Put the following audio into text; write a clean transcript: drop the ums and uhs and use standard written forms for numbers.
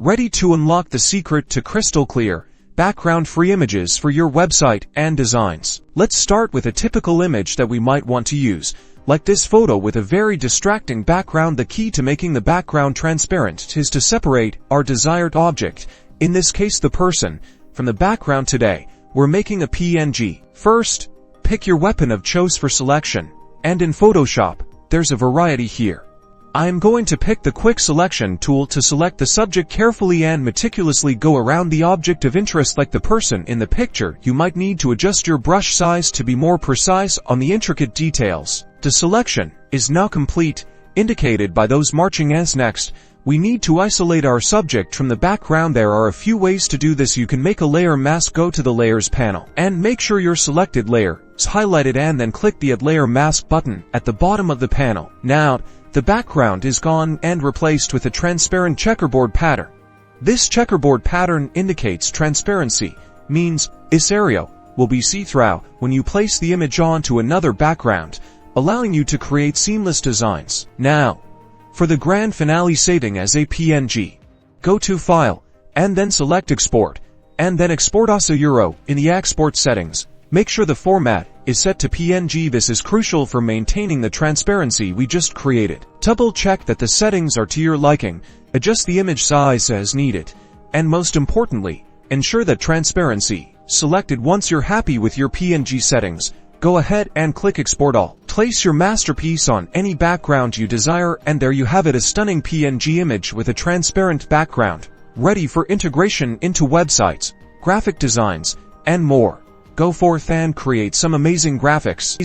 Ready to unlock the secret to crystal clear, background-free images for your website and designs. Let's start with a typical image that we might want to use, like this photo with a very distracting background. The key to making the background transparent is to separate our desired object, in this case the person, from the background. Today, we're making a PNG. First, pick your weapon of choice for selection, and in Photoshop, there's a variety here. I am going to pick the quick selection tool to select the subject carefully and meticulously go around the object of interest like the person in the picture. You might need to adjust your brush size to be more precise on the intricate details. The selection is now complete, indicated by those marching ants. Next, we need to isolate our subject from the background. There are a few ways to do this. You can make a layer mask. Go to the Layers panel and make sure your selected layer is highlighted, and then click the Add Layer Mask button at the bottom of the panel. Now, the background is gone and replaced with a transparent checkerboard pattern. This checkerboard pattern indicates transparency, means this area will be see-through when you place the image onto another background, allowing you to create seamless designs. Now, for the grand finale, saving as a PNG. Go to File, and then select Export, and then Export as Euro. In the export settings, make sure the format is set to PNG. This is crucial for maintaining the transparency we just created. Double check that the settings are to your liking, adjust the image size as needed, and most importantly, ensure that transparency selected. Once you're happy with your PNG settings, go ahead and click Export All. Place your masterpiece on any background you desire, and there you have it, a stunning PNG image with a transparent background, ready for integration into websites, graphic designs, and more. Go forth and create some amazing graphics.